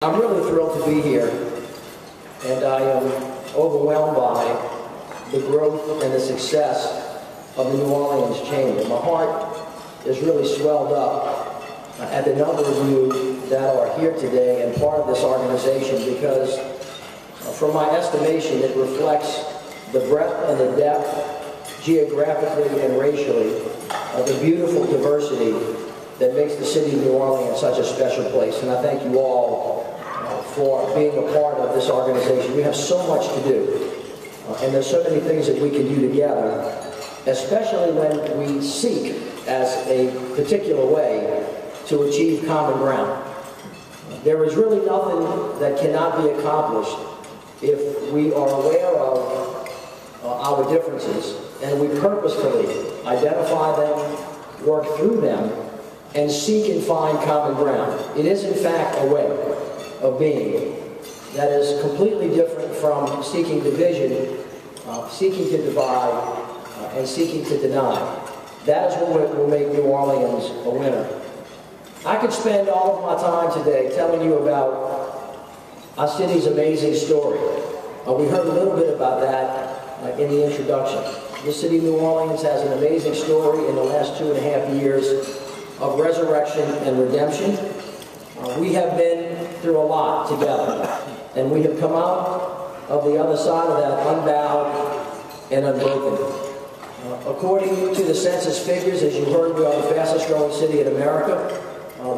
I'm really thrilled to be here, and I am overwhelmed by the growth and the success of the New Orleans Chamber. My heart is really swelled up at the number of you that are here today and part of this organization, because from my estimation it reflects the breadth and the depth, geographically and racially, of the beautiful diversity that makes the city of New Orleans such a special place. And I thank you all for being a part of this organization. We have so much to do, and there's so many things that we can do together, especially when we seek, as a particular way, to achieve common ground. There is really nothing that cannot be accomplished if we are aware of our differences, and we purposefully identify them, work through them, and seek and find common ground. It is, in fact, a way of being that is completely different from seeking division, seeking to divide, and seeking to deny. That is what will make New Orleans a winner. I could spend all of my time today telling you about our city's amazing story. We heard a little bit about that in the introduction. The city of New Orleans has an amazing story in the last 2.5 years of resurrection and redemption. We have been through a lot together, and we have come out of the other side of that unbowed and unbroken. According to the census figures, as you heard, we are the fastest growing city in America.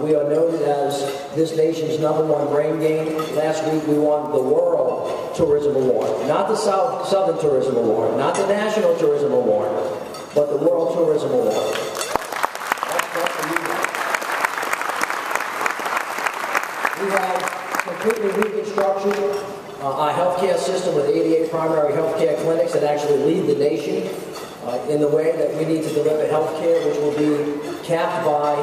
We are noted as this nation's #1 brain gain. Last week we won the World Tourism Award, not the Southern Tourism Award, not the National Tourism Award, but the World Tourism Award. We have completely reconstructed our healthcare system with 88 primary healthcare clinics that actually lead the nation in the way that we need to deliver healthcare, which will be capped by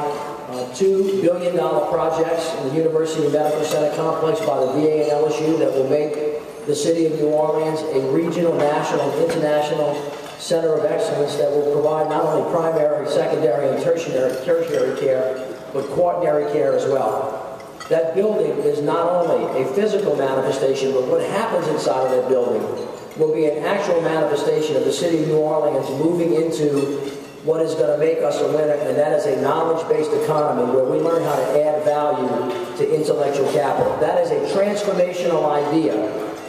$2 billion projects in the University Medical Center complex by the VA and LSU that will make the city of New Orleans a regional, national, and international center of excellence that will provide not only primary, secondary, and tertiary care, but quaternary care as well. That building is not only a physical manifestation, but what happens inside of that building will be an actual manifestation of the city of New Orleans moving into what is going to make us a winner, and that is a knowledge-based economy where we learn how to add value to intellectual capital. That is a transformational idea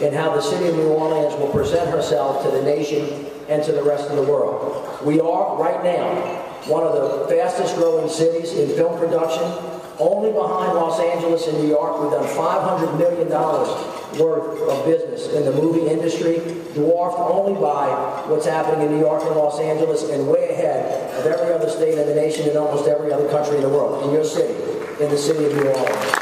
in how the city of New Orleans will present herself to the nation and to the rest of the world. We are, right now, one of the fastest growing cities in film production, only behind Los Angeles and New York. We've done $500 million worth of business in the movie industry, dwarfed only by what's happening in New York and Los Angeles, and way ahead of every other state in the nation and almost every other country in the world. In your city, in the city of New Orleans.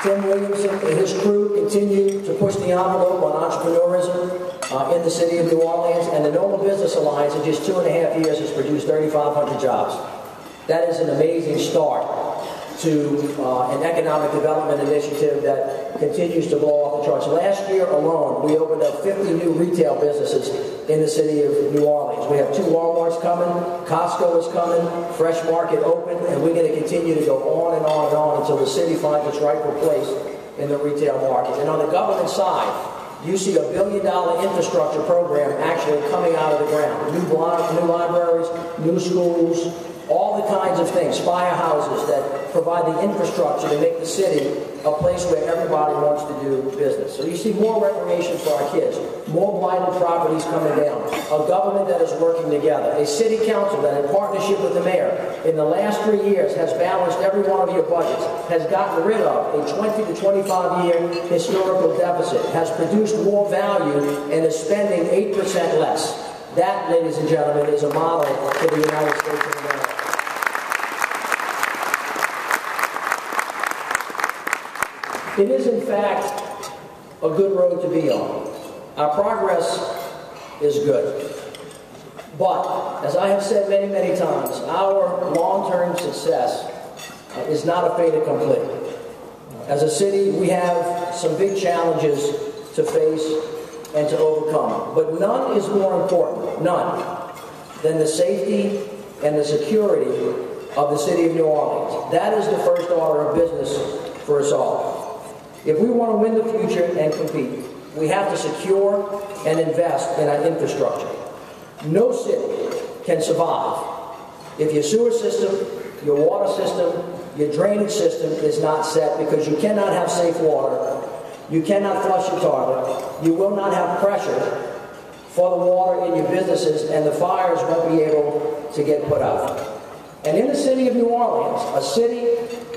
Tim Williamson and his crew continue to push the envelope on entrepreneurism in the city of New Orleans, and the NOLA Business Alliance in just 2.5 years has produced 3,500 jobs. That is an amazing start to an economic development initiative that continues to blow off the charts. Last year alone, we opened up 50 new retail businesses in the city of New Orleans. We have 2 Walmarts coming, Costco is coming, Fresh Market open, and we're going to continue to go on and on and on until the city finds its rightful place in the retail market. And on the government side, you see a $1 billion infrastructure program actually coming out of the ground. New libraries, new schools, all the kinds of things, firehouses that provide the infrastructure to make the city a place where everybody wants to do business. So you see more recreation for our kids, more blighted properties coming down, a government that is working together, a city council that in partnership with the mayor in the last 3 years has balanced every one of your budgets, has gotten rid of a 20 to 25 year historical deficit, has produced more value, and is spending 8% less. That, ladies and gentlemen, is a model for the United States of America. It is, in fact, a good road to be on. Our progress is good. But, as I have said many, many times, our long-term success is not a fait accompli. As a city, we have some big challenges to face and to overcome. But none is more important, none, than the safety and the security of the city of New Orleans. That is the first order of business for us all. If we want to win the future and compete, we have to secure and invest in our infrastructure. No city can survive if your sewer system, your water system, your drainage system is not set, because you cannot have safe water, you cannot flush your toilet, you will not have pressure for the water in your businesses, and the fires won't be able to get put out. And in the city of New Orleans, a city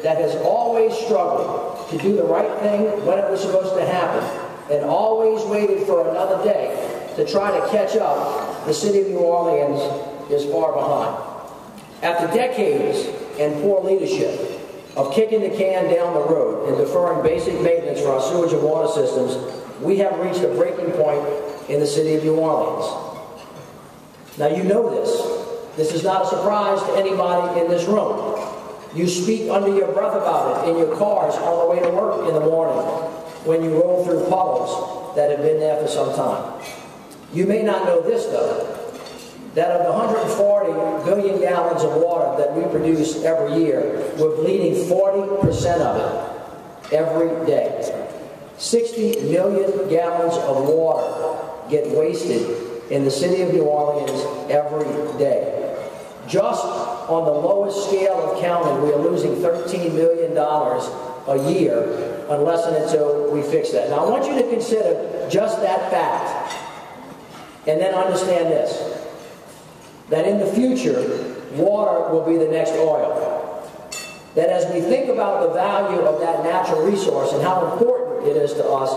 that has always struggled to do the right thing when it was supposed to happen, and always waited for another day to try to catch up, the city of New Orleans is far behind. After decades and poor leadership of kicking the can down the road and deferring basic maintenance for our sewage and water systems, we have reached a breaking point in the city of New Orleans. Now you know this. This is not a surprise to anybody in this room. You speak under your breath about it in your cars on the way to work in the morning when you roll through puddles that have been there for some time. You may not know this though, that of the 140 billion gallons of water that we produce every year, we're bleeding 40% of it every day. 60 million gallons of water get wasted in the city of New Orleans every day. Just on the lowest scale of counting, we are losing $13 million a year unless and until we fix that. Now I want you to consider just that fact, and then understand this, that in the future, water will be the next oil. That as we think about the value of that natural resource and how important it is to us,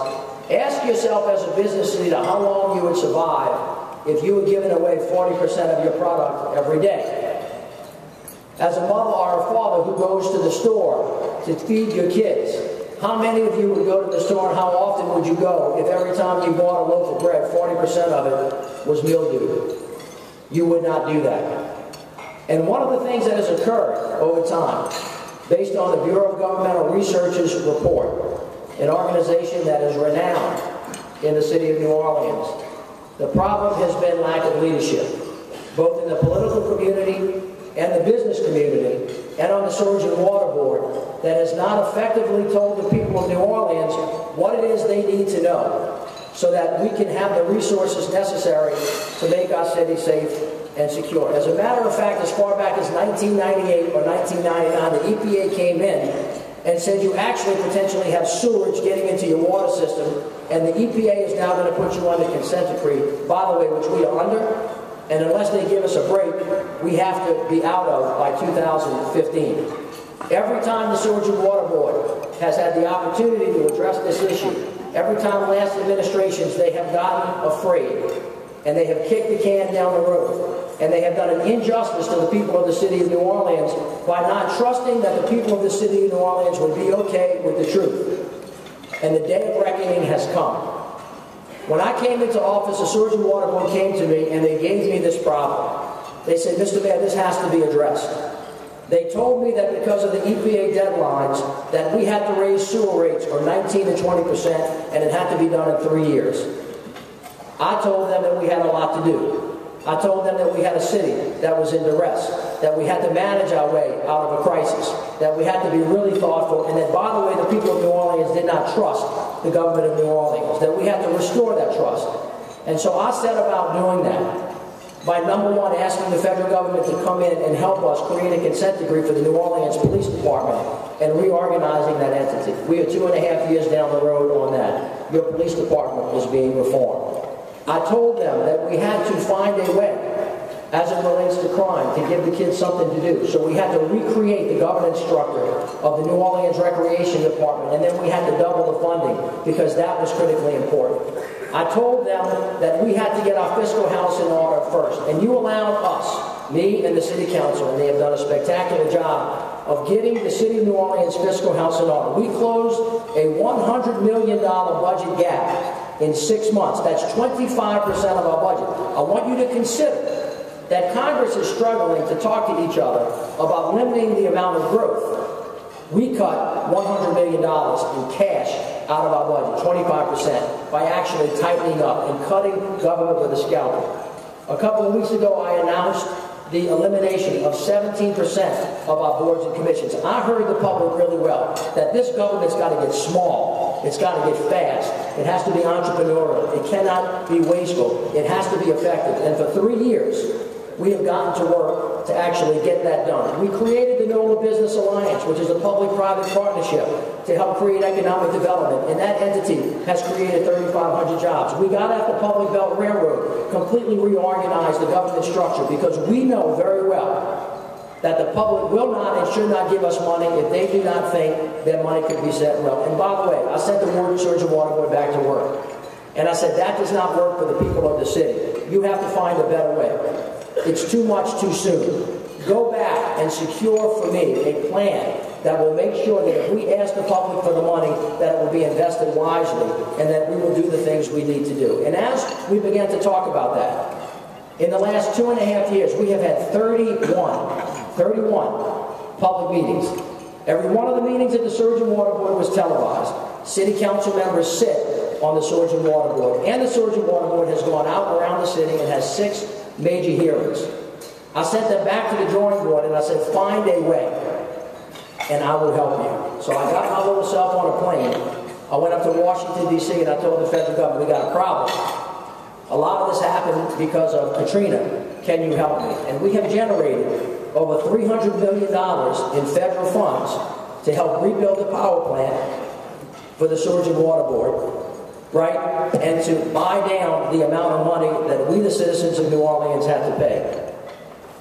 ask yourself as a business leader how long you would survive if you were giving away 40% of your product every day. As a mother or a father who goes to the store to feed your kids, how many of you would go to the store, and how often would you go if every time you bought a loaf of bread, 40% of it was mildew? You would not do that. And one of the things that has occurred over time, based on the Bureau of Governmental Research's report, an organization that is renowned in the city of New Orleans, the problem has been lack of leadership, both in the political community and the business community, and on the Sewerage Water Board, that has not effectively told the people of New Orleans what it is they need to know, so that we can have the resources necessary to make our city safe and secure. As a matter of fact, as far back as 1998 or 1999, the EPA came in and said you actually potentially have sewage getting into your water system, and the EPA is now going to put you under consent decree, by the way, which we are under, and unless they give us a break, we have to be out of by 2015. Every time the Sewerage Water Board has had the opportunity to address this issue, every time last administrations, they have gotten afraid, and they have kicked the can down the road, and they have done an injustice to the people of the city of New Orleans by not trusting that the people of the city of New Orleans would be okay with the truth. And the day of reckoning has come. When I came into office, the Sewerage Water Board came to me and they gave me this problem. They said, Mr. Mayor, this has to be addressed. They told me that because of the EPA deadlines that we had to raise sewer rates from 19 to 20%, and it had to be done in 3 years. I told them that we had a lot to do. I told them that we had a city that was in duress, that we had to manage our way out of a crisis, that we had to be really thoughtful, and that, by the way, the people of New Orleans did not trust the government of New Orleans, that we had to restore that trust. And so I set about doing that by, number one, asking the federal government to come in and help us create a consent decree for the New Orleans Police Department and reorganizing that entity. We are 2.5 years down the road on that. Your police department is being reformed. I told them that we had to find a way, as it relates to crime, to give the kids something to do. So we had to recreate the governance structure of the New Orleans Recreation Department, and then we had to double the funding because that was critically important. I told them that we had to get our fiscal house in order first, and you allowed us, me and the City Council, and they have done a spectacular job of getting the City of New Orleans fiscal house in order. We closed a $100 million budget gap in 6 months. That's 25% of our budget. I want you to consider that Congress is struggling to talk to each other about limiting the amount of growth. We cut $100 million in cash out of our budget, 25%, by actually tightening up and cutting government with a scalpel. A couple of weeks ago, I announced the elimination of 17% of our boards and commissions. I heard the public really well, that this government's got to get small, it's got to get fast, it has to be entrepreneurial, it cannot be wasteful, it has to be effective. And for 3 years, we have gotten to work to actually get that done. We created the NOLA Business Alliance, which is a public-private partnership to help create economic development, and that entity has created 3,500 jobs. We got after Public Belt Railroad, completely reorganized the government structure, because we know very well that the public will not and should not give us money if they do not think their money could be spent well. And by the way, I sent the Sewerage Water Board back to work. And I said, that does not work for the people of the city. You have to find a better way. It's too much too soon. Go back and secure for me a plan that will make sure that if we ask the public for the money, that it will be invested wisely and that we will do the things we need to do. And as we began to talk about that, in the last 2.5 years, we have had 31 public meetings. Every one of the meetings at the Sewerage Water Board was televised. City council members sit on the Sewerage Water Board, and the Sewerage Water Board has gone out around the city and has 6 major hearings. I sent them back to the drawing board and I said, find a way and I will help you. So I got my little self on a plane. I went up to Washington, D.C. and I told the federal government, we got a problem. A lot of this happened because of Katrina. Can you help me? And we have generated over $300 million in federal funds to help rebuild the power plant for the Sewerage Water Board, right? And to buy down the amount of money that we, the citizens of New Orleans, had to pay.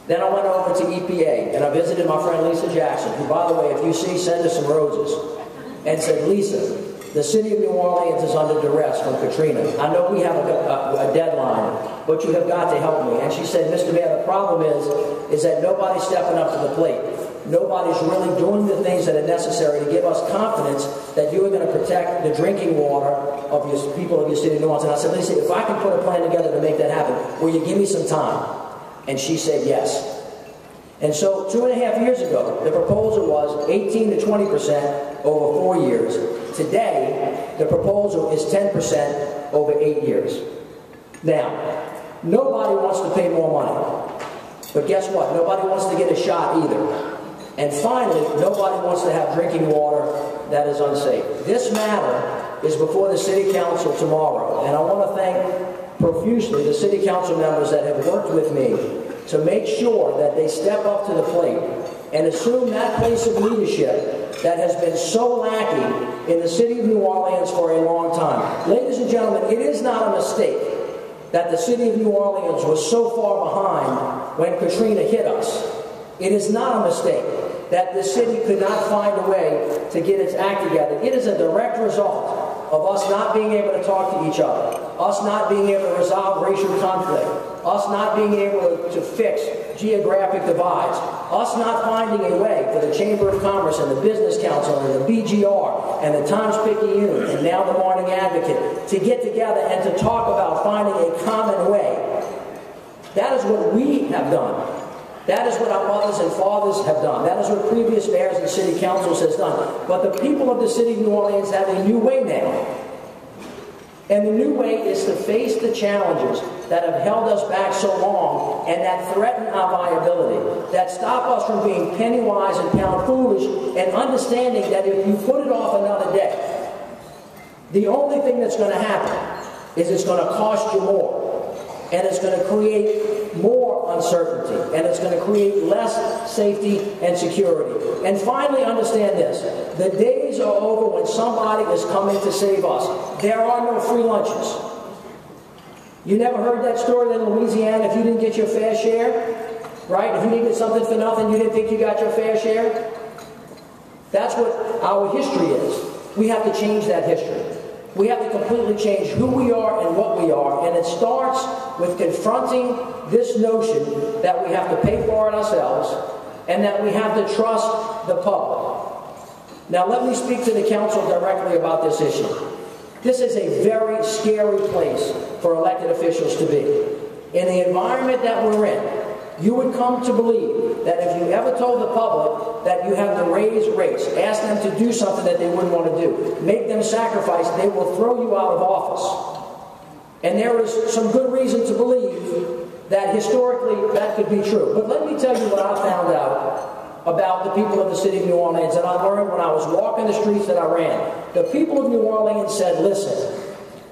Then I went over to EPA, and I visited my friend Lisa Jackson, who, by the way, if you see, send her some roses, and said, Lisa, the city of New Orleans is under duress from Katrina. I know we have a deadline, but you have got to help me. And she said, Mr. Mayor, the problem is that nobody's stepping up to the plate. Nobody's really doing the things that are necessary to give us confidence that you are going to protect the drinking water of your people of your city of New Orleans. And I said, Lisa, if I can put a plan together to make that happen, will you give me some time? And she said yes. And so 2.5 years ago, the proposal was 18 to 20% over 4 years. Today, the proposal is 10% over 8 years. Now, nobody wants to pay more money. But guess what? Nobody wants to get a shot either. And finally, nobody wants to have drinking water that is unsafe. This matter is before the City Council tomorrow. And I want to thank profusely the City Council members that have worked with me to make sure that they step up to the plate and assume that place of leadership that has been so lacking in the City of New Orleans for a long time. Ladies and gentlemen, it is not a mistake that the City of New Orleans was so far behind when Katrina hit us. It is not a mistake that the city could not find a way to get its act together. It is a direct result of us not being able to talk to each other, us not being able to resolve racial conflict, us not being able to fix geographic divides, us not finding a way for the Chamber of Commerce and the Business Council and the BGR and the Times-Picayune and now the Morning Advocate to get together and to talk about finding a common way. That is what we have done. That is what our mothers and fathers have done. That is what previous mayors and city councils has done. But the people of the city of New Orleans have a new way now. And the new way is to face the challenges that have held us back so long and that threaten our viability, that stop us from being penny wise and pound foolish, and understanding that if you put it off another day, the only thing that's going to happen is it's going to cost you more. And it's going to create more uncertainty, and it's going to create less safety and security. And finally, understand this. The days are over when somebody is coming to save us. There are no free lunches. You never heard that story in Louisiana, if you didn't get your fair share, right? If you didn't get something for nothing, you didn't think you got your fair share? That's what our history is. We have to change that history. We have to completely change who we are and what we are, and it starts with confronting this notion that we have to pay for it ourselves and that we have to trust the public. Now let me speak to the council directly about this issue. This is a very scary place for elected officials to be. In the environment that we're in, you would come to believe that if you ever told the public that you have to raise rates, ask them to do something that they wouldn't want to do, make them sacrifice, they will throw you out of office. And there is some good reason to believe that historically that could be true. But let me tell you what I found out about the people of the city of New Orleans, and I learned when I was walking the streets that I ran. The people of New Orleans said, listen,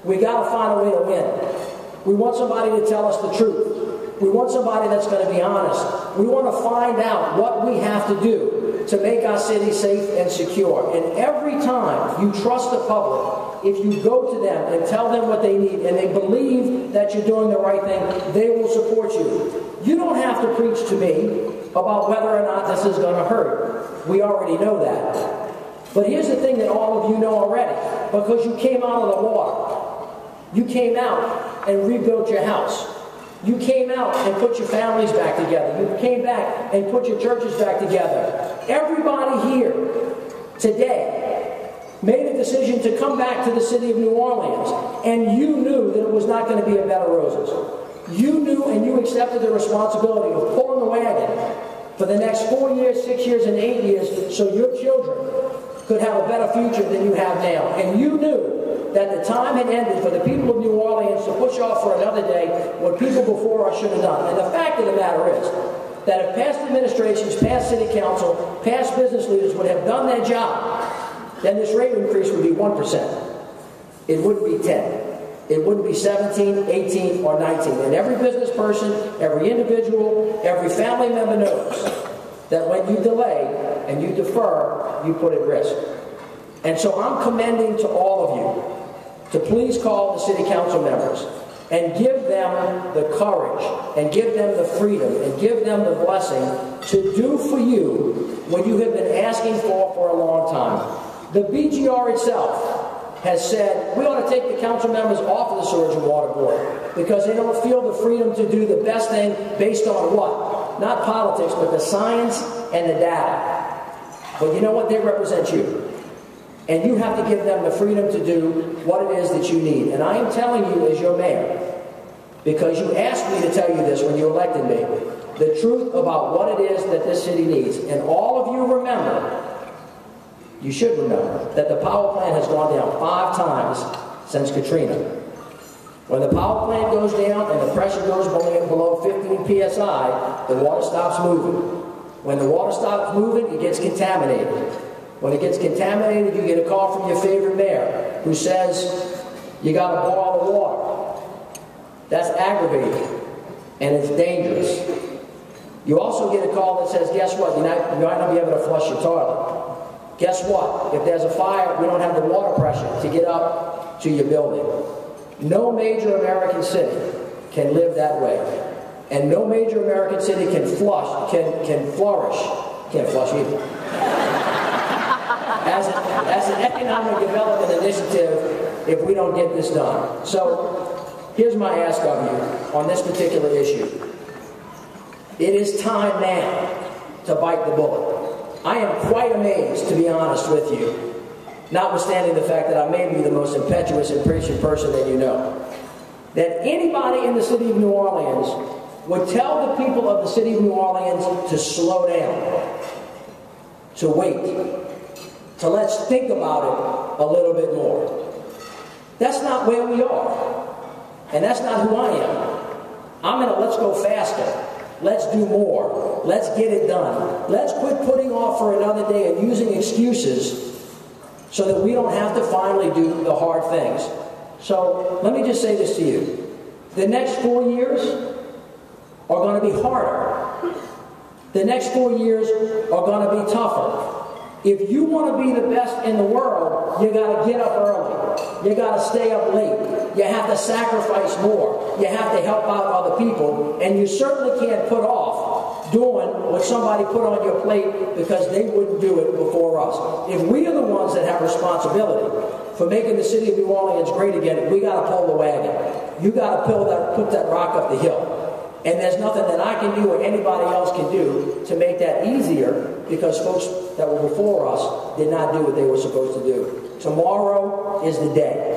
we got to find a way to win. We want somebody to tell us the truth. We want somebody that's going to be honest. We want to find out what we have to do to make our city safe and secure. And every time you trust the public, if you go to them and tell them what they need and they believe that you're doing the right thing, they will support you. You don't have to preach to me about whether or not this is going to hurt. We already know that. But here's the thing that all of you know already, because you came out of the water. You came out and rebuilt your house. You came out and put your families back together. You came back and put your churches back together. Everybody here today made a decision to come back to the city of New Orleans, and you knew that it was not going to be a bed of roses. You knew and you accepted the responsibility of pulling the wagon for the next 4 years, 6 years, and 8 years so your children could have a better future than you have now. And you knew that the time had ended for the people of New Orleans to push off for another day what people before us should have done. And the fact of the matter is that if past administrations, past city council, past business leaders would have done their job, then this rate increase would be 1%. It wouldn't be 10. It wouldn't be 17, 18, or 19. And every business person, every individual, every family member knows that when you delay and you defer, you put at risk. And so I'm commending to all of you to please call the city council members and give them the courage and give them the freedom and give them the blessing to do for you what you have been asking for a long time. The BGR itself has said we ought to take the council members off of the Sewerage Water Board because they don't feel the freedom to do the best thing based on what? Not politics, but the science and the data. But you know what? They represent you. And you have to give them the freedom to do what it is that you need. And I am telling you as your mayor, because you asked me to tell you this when you elected me, the truth about what it is that this city needs. And all of you remember, you should remember, that the power plant has gone down 5 times since Katrina. When the power plant goes down and the pressure goes below 15 psi, the water stops moving. When the water stops moving, it gets contaminated. When it gets contaminated, you get a call from your favorite mayor who says, you got to boil the water. That's aggravating, and it's dangerous. You also get a call that says, guess what, you're not going to be able to flush your toilet. Guess what? If there's a fire, we don't have the water pressure to get up to your building. No major American city can live that way. And no major American city can flourish, can't flush either, as an economic development initiative if we don't get this done. So here's my ask of you on this particular issue. It is time now to bite the bullet. I am quite amazed, to be honest with you, notwithstanding the fact that I may be the most impetuous and preaching person that you know, that anybody in the city of New Orleans would tell the people of the city of New Orleans to slow down, to wait, to let's think about it a little bit more. That's not where we are, and that's not who I am. I'm in a let's go faster. Let's do more. Let's get it done. Let's quit putting off for another day and using excuses so that we don't have to finally do the hard things. So let me just say this to you. The next 4 years are going to be harder. The next 4 years are going to be tougher. If you want to be the best in the world, you got to get up early. You got to stay up late. You have to sacrifice more. You have to help out other people. And you certainly can't put off doing what somebody put on your plate because they wouldn't do it before us. If we are the ones that have responsibility for making the city of New Orleans great again, we got to pull the wagon. You got to put that rock up the hill. And there's nothing that I can do or anybody else can do to make that easier because folks that were before us did not do what they were supposed to do. Tomorrow is the day.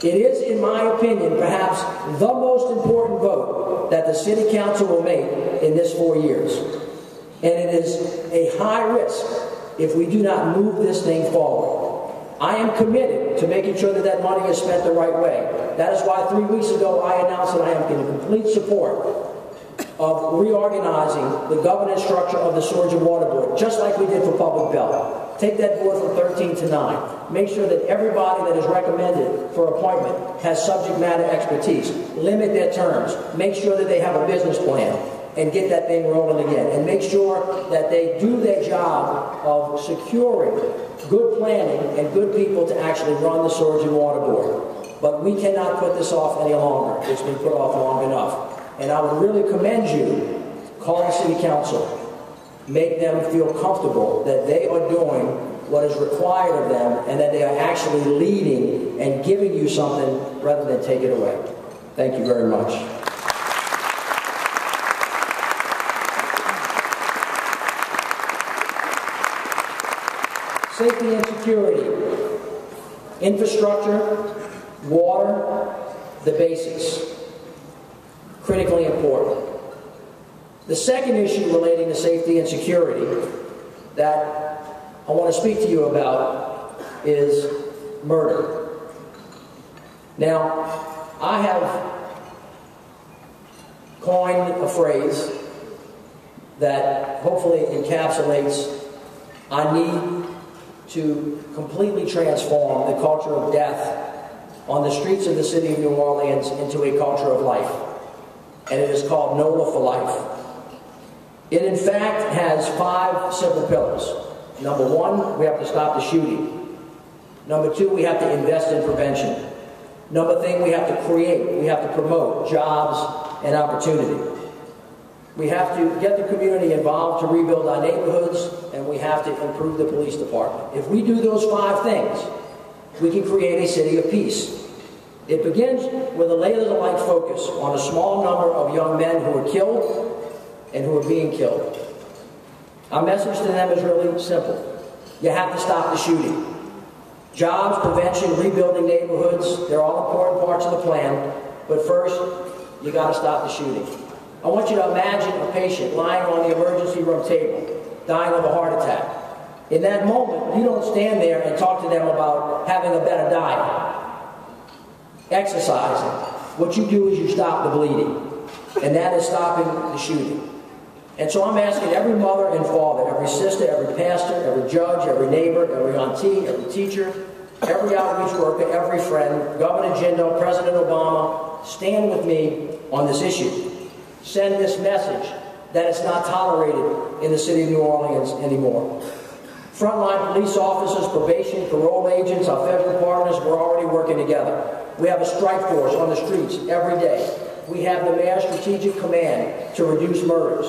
It is, in my opinion, perhaps the most important vote that the City Council will make in this 4 years. And it is a high risk if we do not move this thing forward. I am committed to making sure that that money is spent the right way. That is why 3 weeks ago I announced that I am in complete support of reorganizing the governance structure of the Sewerage Water Board, just like we did for Public Bell. Take that board from 13 to 9. Make sure that everybody that is recommended for appointment has subject matter expertise. Limit their terms. Make sure that they have a business plan and get that thing rolling again. And make sure that they do their job of securing good planning and good people to actually run the Sewerage and Water Board. But we cannot put this off any longer. It's been put off long enough. And I would really commend you, call the City Council, make them feel comfortable that they are doing what is required of them and that they are actually leading and giving you something rather than take it away. Thank you very much. Safety and security, infrastructure, water, the basics. Critically important. The second issue relating to safety and security that I want to speak to you about is murder. Now, I have coined a phrase that hopefully encapsulates our need to completely transform the culture of death on the streets of the city of New Orleans into a culture of life. And it is called NOLA for Life. It in fact has 5 simple pillars. Number 1, we have to stop the shooting. Number 2, we have to invest in prevention. Number 3, we have to create, we have to promote jobs and opportunity. We have to get the community involved to rebuild our neighborhoods, and we have to improve the police department. If we do those 5 things, we can create a city of peace. It begins with a laser-like focus on a small number of young men who are killed and who are being killed. Our message to them is really simple. You have to stop the shooting. Jobs, prevention, rebuilding neighborhoods, they're all important parts of the plan, but first, you got to stop the shooting. I want you to imagine a patient lying on the emergency room table, dying of a heart attack. In that moment, you don't stand there and talk to them about having a better diet, exercising. What you do is you stop the bleeding, and that is stopping the shooting. And so I'm asking every mother and father, every sister, every pastor, every judge, every neighbor, every auntie, every teacher, every outreach worker, every friend, Governor Jindal, President Obama, stand with me on this issue. Send this message that it's not tolerated in the city of New Orleans anymore. Frontline police officers, probation, parole agents, our federal partners, we're already working together. We have a strike force on the streets every day. We have the Mayor's Strategic Command to reduce murders.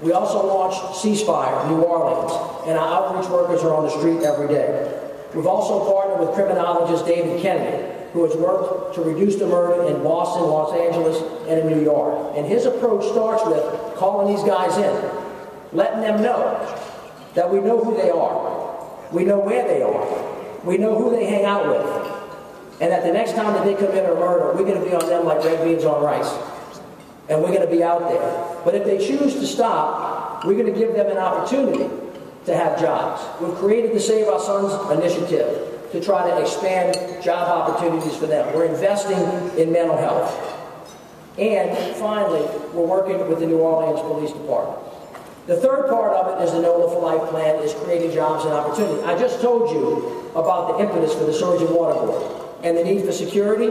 We also launched Ceasefire New Orleans, and our outreach workers are on the street every day. We've also partnered with criminologist David Kennedy, who has worked to reduce the murder in Boston, Los Angeles, and in New York. And his approach starts with calling these guys in, letting them know that we know who they are, we know where they are, we know who they hang out with, and that the next time that they commit a murder, we're going to be on them like red beans on rice. And we're going to be out there. But if they choose to stop, we're going to give them an opportunity to have jobs. We've created the Save Our Sons initiative to try to expand job opportunities for them. We're investing in mental health. And finally, we're working with the New Orleans Police Department. The third part of it is the NOLA for Life plan, is creating jobs and opportunity. I just told you about the impetus for the Sewerage and Water Board and the need for security.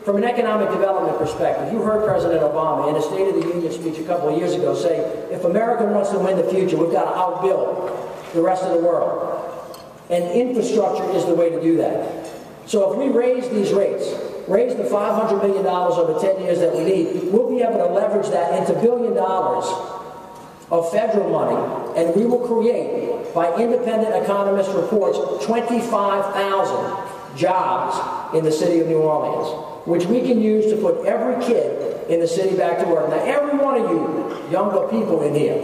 From an economic development perspective, you heard President Obama in a State of the Union speech a couple of years ago say, if America wants to win the future, we've got to outbuild the rest of the world. And infrastructure is the way to do that. So if we raise these rates, raise the $500 million over 10 years that we need, we'll be able to leverage that into $1 billion of federal money, and we will create, by independent economist reports, 25,000 jobs in the city of New Orleans, which we can use to put every kid in the city back to work. Now, every one of you younger people in here,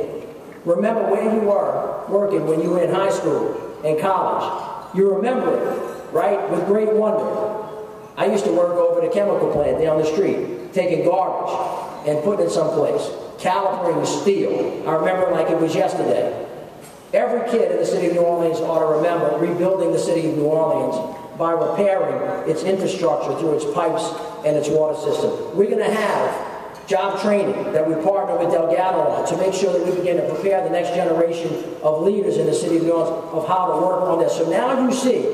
remember where you were working when you were in high school and college. You remember it, right, with great wonder. I used to work over at a chemical plant down the street, taking garbage and putting it someplace, calipering steel. I remember it like it was yesterday. Every kid in the city of New Orleans ought to remember rebuilding the city of New Orleans by repairing its infrastructure through its pipes and its water system. We're going to have job training that we partner with Delgado on to make sure that we begin to prepare the next generation of leaders in the city of New Orleans of how to work on this. So now you see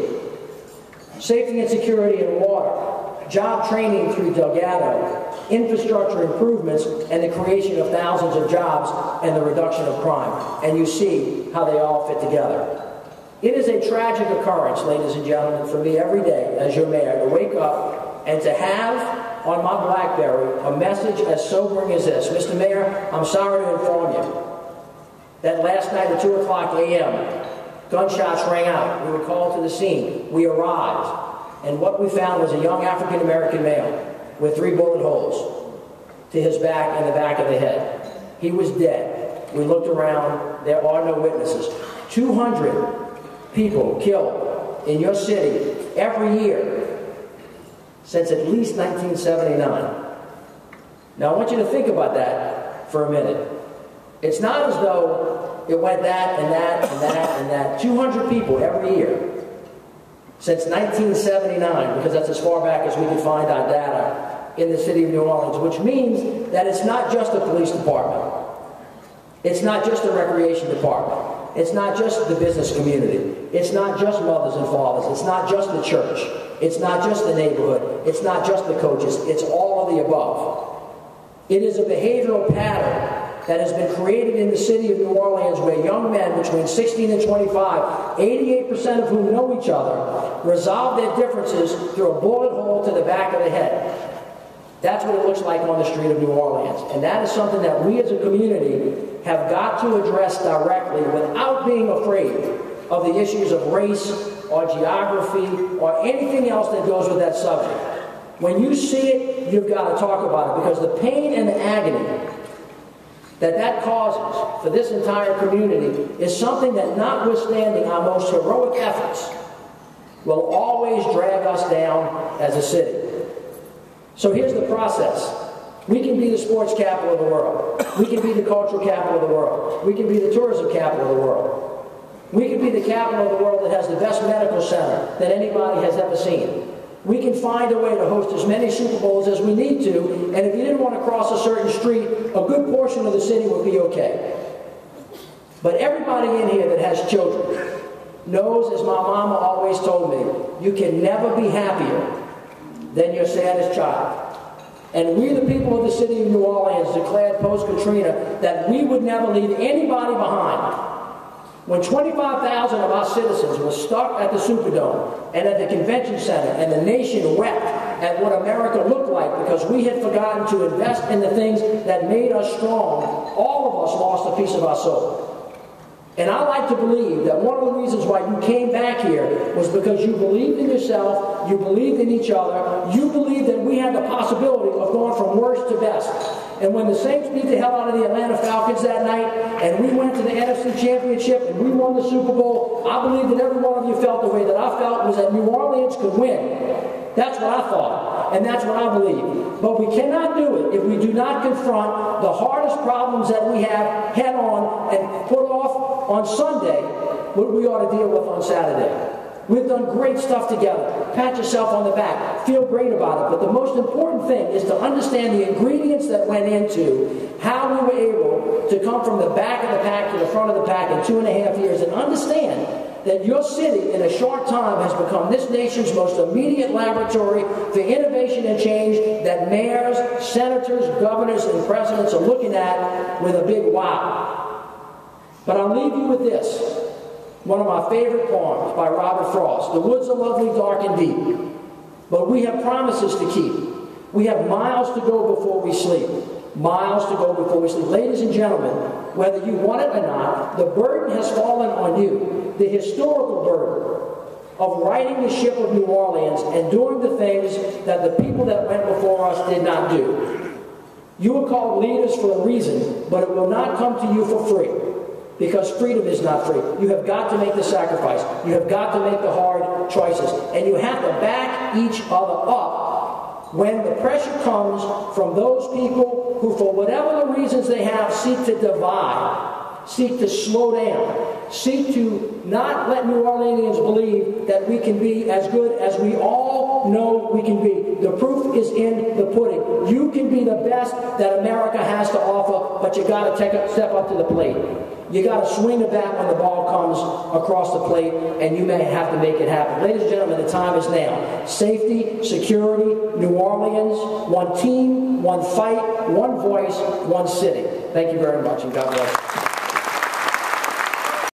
safety and security in water, job training through Delgado, infrastructure improvements, and the creation of thousands of jobs and the reduction of crime. And you see how they all fit together. It is a tragic occurrence, ladies and gentlemen, for me every day as your mayor to wake up and to have on my BlackBerry a message as sobering as this. Mr. Mayor, I'm sorry to inform you that last night at 2:00 a.m., gunshots rang out. We were called to the scene. We arrived, and what we found was a young African-American male with 3 bullet holes to his back and the back of the head. He was dead. We looked around. There are no witnesses. 200 people killed in your city every year since at least 1979. Now, I want you to think about that for a minute. It's not as though it went that and that and that and that. 200 people every year since 1979, because that's as far back as we can find our data in the city of New Orleans, which means that it's not just the police department. It's not just the recreation department. It's not just the business community. It's not just mothers and fathers. It's not just the church. It's not just the neighborhood. It's not just the coaches. It's all of the above. It is a behavioral pattern that has been created in the city of New Orleans where young men between 16 and 25, 88% of whom know each other, resolve their differences through a bullet hole to the back of the head. That's what it looks like on the street of New Orleans. And that is something that we as a community have got to address directly without being afraid of the issues of race or geography or anything else that goes with that subject. When you see it, you've got to talk about it, because the pain and the agony that causes for this entire community is something that, notwithstanding our most heroic efforts, will always drag us down as a city. So here's the process. We can be the sports capital of the world. We can be the cultural capital of the world. We can be the tourism capital of the world. We can be the capital of the world that has the best medical center that anybody has ever seen. We can find a way to host as many Super Bowls as we need to, and if you didn't want to cross a certain street, a good portion of the city would be okay. But everybody in here that has children knows, as my mama always told me, you can never be happier than your saddest child. And we, the people of the city of New Orleans, declared post-Katrina that we would never leave anybody behind. When 25,000 of our citizens were stuck at the Superdome and at the convention center, and the nation wept at what America looked like because we had forgotten to invest in the things that made us strong, all of us lost a piece of our soul. And I like to believe that one of the reasons why you came back here was because you believed in yourself, you believed in each other, you believed that we had the possibility of going from worst to best. And when the Saints beat the hell out of the Atlanta Falcons that night, and we went to the NFC Championship and we won the Super Bowl, I believe that every one of you felt the way that I felt, was that New Orleans could win. That's what I thought, and that's what I believe. But we cannot do it if we do not confront the hardest problems that we have head on and put off on Sunday what we ought to deal with on Saturday. We've done great stuff together. Pat yourself on the back. Feel great about it. But the most important thing is to understand the ingredients that went into how we were able to come from the back of the pack to the front of the pack in 2.5 years, and understand that your city in a short time has become this nation's most immediate laboratory for innovation and change that mayors, senators, governors, and presidents are looking at with a big wow. But I'll leave you with this. One of my favorite poems by Robert Frost. The woods are lovely, dark, and deep, but we have promises to keep. We have miles to go before we sleep. Miles to go before we sleep. Ladies and gentlemen, whether you want it or not, the burden has fallen on you. The historical burden of righting the ship of New Orleans and doing the things that the people that went before us did not do. You were called leaders for a reason, but it will not come to you for free. Because freedom is not free. You have got to make the sacrifice. You have got to make the hard choices. And you have to back each other up when the pressure comes from those people who, for whatever the reasons they have, seek to divide, seek to slow down, seek to not let New Orleanians believe that we can be as good as we all know we can be. The proof is in the pudding. You can be the best that America has to offer, but you got to step up to the plate. You got to swing the bat when the ball comes across the plate, and you may have to make it happen. Ladies and gentlemen, the time is now. Safety, security, New Orleans, one team, one fight, one voice, one city. Thank you very much, and God bless you.